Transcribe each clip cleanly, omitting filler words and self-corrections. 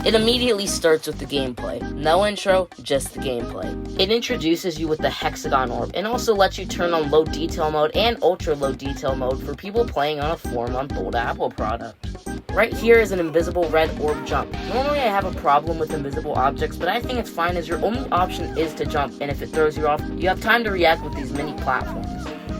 It immediately starts with the gameplay. No intro, just the gameplay. It introduces you with the hexagon orb and also lets you turn on low detail mode and ultra low detail mode for people playing on a 4-month-old Apple product. Right here is an invisible red orb jump. Normally I have a problem with invisible objects, but I think it's fine as your only option is to jump, and if it throws you off, you have time to react with these mini platforms.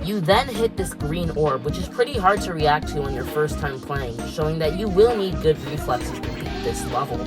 You then hit this green orb, which is pretty hard to react to on your first time playing, showing that you will need good reflexes to beat this level.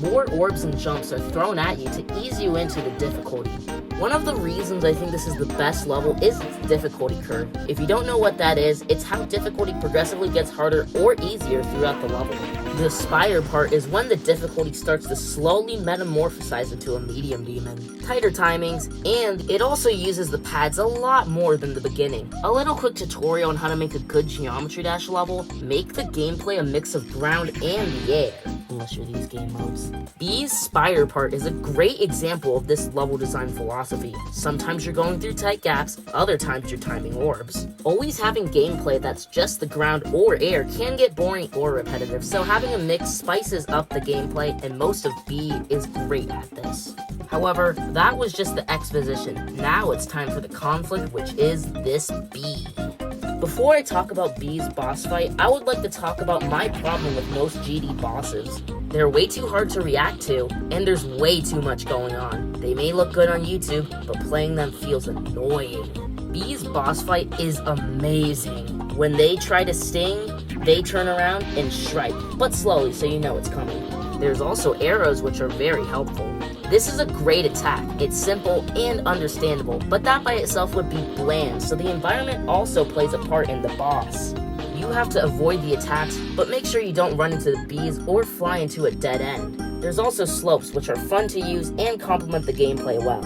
More orbs and jumps are thrown at you to ease you into the difficulty. One of the reasons I think this is the best level is its difficulty curve. If you don't know what that is, it's how difficulty progressively gets harder or easier throughout the level. The spire part is when the difficulty starts to slowly metamorphosize into a medium demon. Tighter timings, and it also uses the pads a lot more than the beginning. A little quick tutorial on how to make a good Geometry Dash level: make the gameplay a mix of ground and the air. Unless you're these game modes. B's spire part is a great example of this level design philosophy. Sometimes you're going through tight gaps, other times you're timing orbs. Always having gameplay that's just the ground or air can get boring or repetitive, so having a mix spices up the gameplay, and most of B is great at this. However, that was just the exposition. Now it's time for the conflict, which is this B. Before I talk about B's boss fight, I would like to talk about my problem with most GD bosses. They're way too hard to react to, and there's way too much going on. They may look good on YouTube, but playing them feels annoying. B's boss fight is amazing. When they try to sting, they turn around and strike, but slowly so you know it's coming. There's also arrows, which are very helpful. This is a great attack. It's simple and understandable, but that by itself would be bland, so the environment also plays a part in the boss. You have to avoid the attacks, but make sure you don't run into the bees or fly into a dead end. There's also slopes, which are fun to use and complement the gameplay well.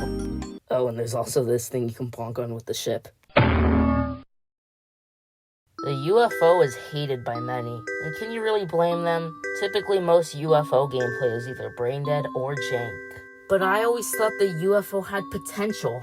Oh, and there's also this thing you can bonk on with the ship. The UFO is hated by many, and can you really blame them? Typically, most UFO gameplay is either brain dead or jank. But I always thought the UFO had potential.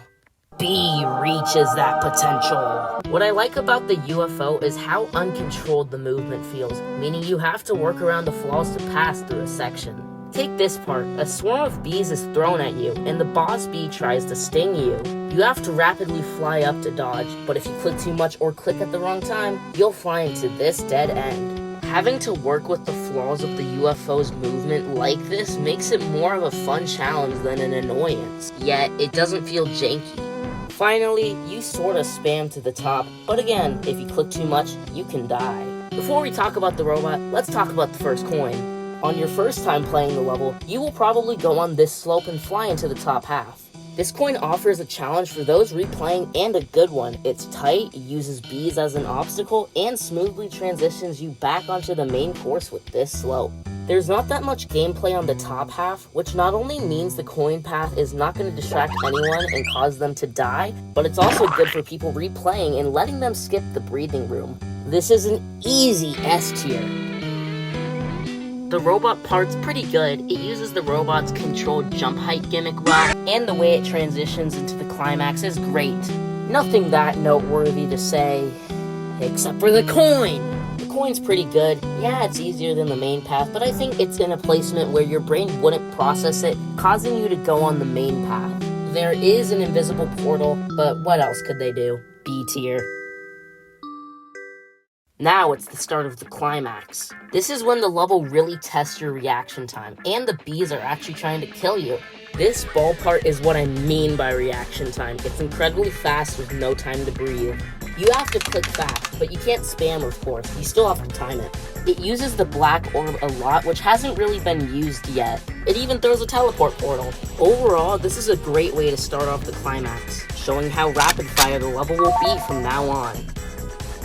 B reaches that potential. What I like about the UFO is how uncontrolled the movement feels, meaning you have to work around the flaws to pass through a section. Take this part. A swarm of bees is thrown at you, and the boss bee tries to sting you. You have to rapidly fly up to dodge, but if you click too much or click at the wrong time, you'll fly into this dead end. Having to work with the flaws of the UFO's movement like this makes it more of a fun challenge than an annoyance, yet it doesn't feel janky. Finally, you sorta spam to the top, but again, if you click too much, you can die. Before we talk about the robot, let's talk about the first coin. On your first time playing the level, you will probably go on this slope and fly into the top half. This coin offers a challenge for those replaying and a good one. It's tight, it uses bees as an obstacle, and smoothly transitions you back onto the main course with this slope. There's not that much gameplay on the top half, which not only means the coin path is not going to distract anyone and cause them to die, but it's also good for people replaying and letting them skip the breathing room. This is an easy S tier. The robot part's pretty good. It uses the robot's controlled jump height gimmick well, and the way it transitions into the climax is great. Nothing that noteworthy to say, except for the coin! The coin's pretty good. Yeah, it's easier than the main path, but I think it's in a placement where your brain wouldn't process it, causing you to go on the main path. There is an invisible portal, but what else could they do? B tier. Now it's the start of the climax. This is when the level really tests your reaction time, and the bees are actually trying to kill you. This ball part is what I mean by reaction time. It's incredibly fast with no time to breathe. You have to click fast, but you can't spam, of course. You still have to time it. It uses the black orb a lot, which hasn't really been used yet. It even throws a teleport portal. Overall, this is a great way to start off the climax, showing how rapid fire the level will be from now on.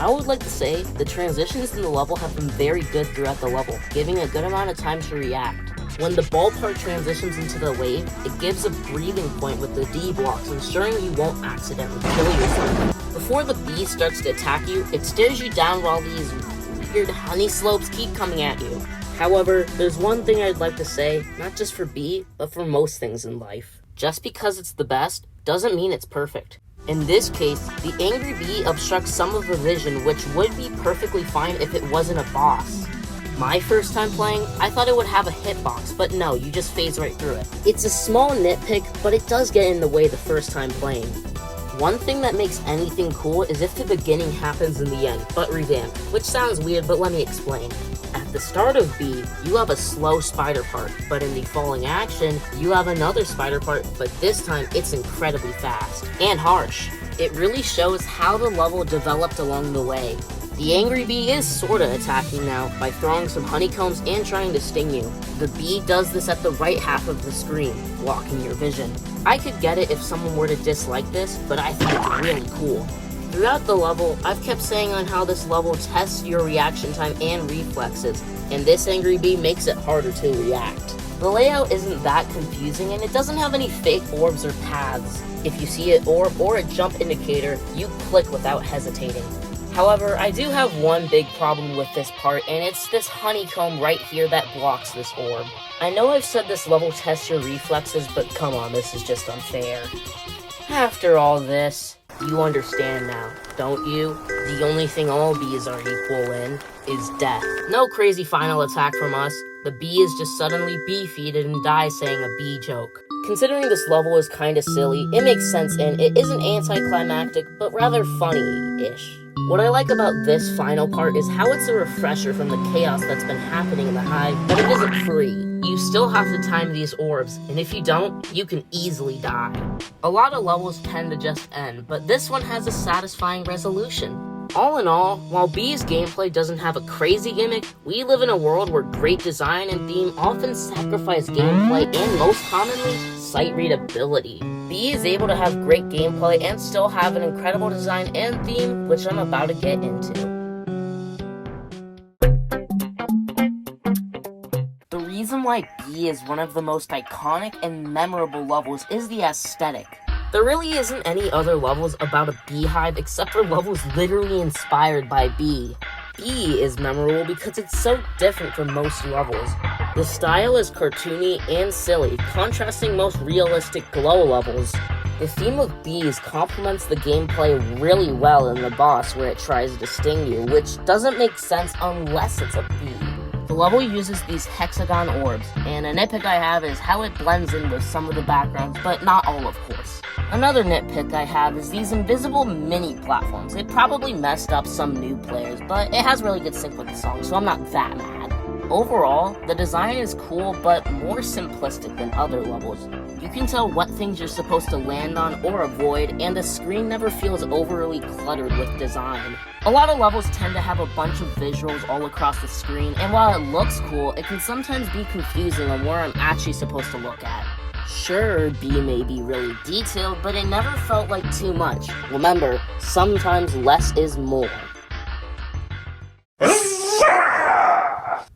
I would like to say the transitions in the level have been very good throughout the level, giving a good amount of time to react. When the ball part transitions into the wave, it gives a breathing point with the D blocks, ensuring you won't accidentally kill yourself. Before the bee starts to attack you, it stares you down while these weird honey slopes keep coming at you. However, there's one thing I'd like to say, not just for bee, but for most things in life. Just because it's the best, doesn't mean it's perfect. In this case, the angry bee obstructs some of the vision, which would be perfectly fine if it wasn't a boss. My first time playing, I thought it would have a hitbox, but no, you just phase right through it. It's a small nitpick, but it does get in the way the first time playing. One thing that makes anything cool is if the beginning happens in the end, but revamped, which sounds weird, but let me explain. At the start of B, you have a slow spider part, but in the falling action, you have another spider part, but this time it's incredibly fast and harsh. It really shows how the level developed along the way. The angry bee is sorta attacking now by throwing some honeycombs and trying to sting you. The bee does this at the right half of the screen, blocking your vision. I could get it if someone were to dislike this, but I think it's really cool. Throughout the level, I've kept saying on how this level tests your reaction time and reflexes, and this angry bee makes it harder to react. The layout isn't that confusing, and it doesn't have any fake orbs or paths. If you see an orb or a jump indicator, you click without hesitating. However, I do have one big problem with this part, and it's this honeycomb right here that blocks this orb. I know I've said this level tests your reflexes, but come on, this is just unfair. After all this, you understand now, don't you? The only thing all bees are equal in is death. No crazy final attack from us. The bee is just suddenly bee-feeded and dies saying a bee joke. Considering this level is kinda silly, it makes sense and it isn't anticlimactic, but rather funny-ish. What I like about this final part is how it's a refresher from the chaos that's been happening in the hive, but it isn't free. You still have to time these orbs, and if you don't, you can easily die. A lot of levels tend to just end, but this one has a satisfying resolution. All in all, while B's gameplay doesn't have a crazy gimmick, we live in a world where great design and theme often sacrifice gameplay and, most commonly, sight readability. B is able to have great gameplay and still have an incredible design and theme, which I'm about to get into. The reason why B is one of the most iconic and memorable levels is the aesthetic. There really isn't any other levels about a beehive except for levels literally inspired by B. B is memorable because it's so different from most levels. The style is cartoony and silly, contrasting most realistic glow levels. The theme of bees complements the gameplay really well in the boss where it tries to sting you, which doesn't make sense unless it's a bee. The level uses these hexagon orbs, and a nitpick I have is how it blends in with some of the backgrounds, but not all, of course. Another nitpick I have is these invisible mini platforms. It probably messed up some new players, but it has really good sync with the song, so I'm not that mad. Overall, the design is cool, but more simplistic than other levels. You can tell what things you're supposed to land on or avoid, and the screen never feels overly cluttered with design. A lot of levels tend to have a bunch of visuals all across the screen, and while it looks cool, it can sometimes be confusing on where I'm actually supposed to look at. Sure, B may be really detailed, but it never felt like too much. Remember, sometimes less is more.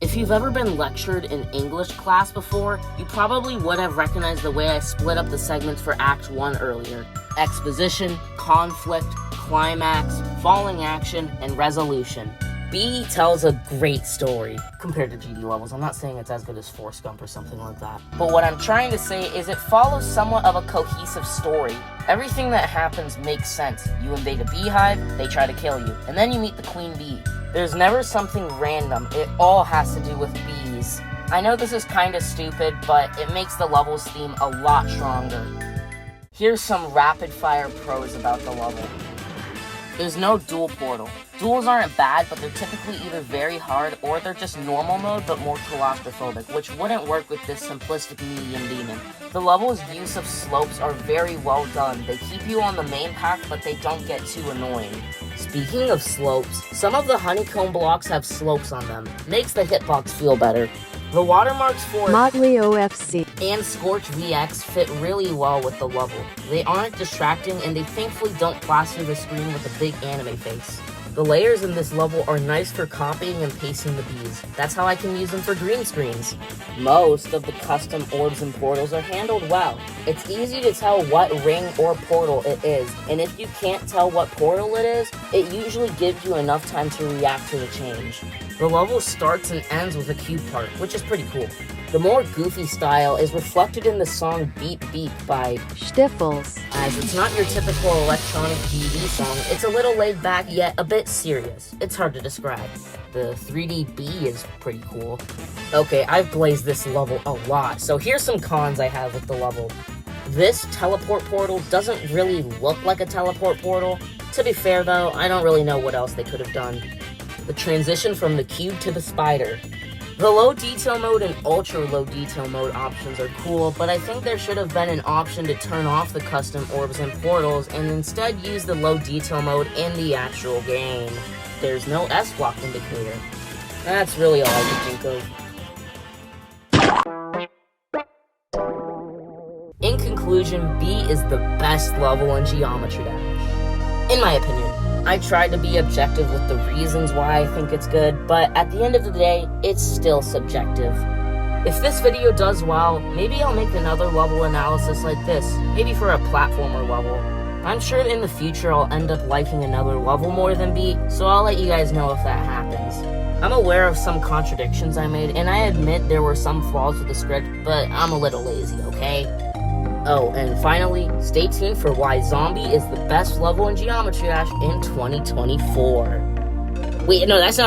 If you've ever been lectured in English class before, you probably would have recognized the way I split up the segments for Act 1 earlier. Exposition, conflict, climax, falling action, and resolution. B tells a great story compared to GD levels. I'm not saying it's as good as Force Gump or something like that. But what I'm trying to say is it follows somewhat of a cohesive story. Everything that happens makes sense. You invade a beehive, they try to kill you, and then you meet the queen bee. There's never something random. It all has to do with bees. I know this is kinda stupid, but it makes the level's theme a lot stronger. Here's some rapid fire pros about the level. There's no dual portal. Duels aren't bad, but they're typically either very hard or they're just normal mode but more claustrophobic, which wouldn't work with this simplistic medium demon. The level's use of slopes are very well done. They keep you on the main path, but they don't get too annoying. Speaking of slopes, some of the honeycomb blocks have slopes on them. Makes the hitbox feel better. The watermarks for Motleyorc and ScorchVX fit really well with the level. They aren't distracting and they thankfully don't plaster the screen with a big anime face. The layers in this level are nice for copying and pasting the bees. That's how I can use them for green screens. Most of the custom orbs and portals are handled well. It's easy to tell what ring or portal it is, and if you can't tell what portal it is, it usually gives you enough time to react to the change. The level starts and ends with a cube part, which is pretty cool. The more goofy style is reflected in the song Beep Beep by Stiffles. As it's not your typical electronic GD song, it's a little laid back yet a bit serious. It's hard to describe. The 3DB is pretty cool. Okay, I've blazed this level a lot, so here's some cons I have with the level. This teleport portal doesn't really look like a teleport portal. To be fair though, I don't really know what else they could have done. The transition from the cube to the spider. The low detail mode and ultra low detail mode options are cool, but I think there should have been an option to turn off the custom orbs and portals and instead use the low detail mode in the actual game. There's no S-block indicator. That's really all I can think of. In conclusion, B is the best level in Geometry Dash. In my opinion. I tried to be objective with the reasons why I think it's good, but at the end of the day, it's still subjective. If this video does well, maybe I'll make another level analysis like this, maybe for a platformer level. I'm sure in the future I'll end up liking another level more than B, so I'll let you guys know if that happens. I'm aware of some contradictions I made, and I admit there were some flaws with the script, but I'm a little lazy, okay? Oh, and finally, stay tuned for why Zombie is the best level in Geometry Dash in 2024. Wait, no, that's not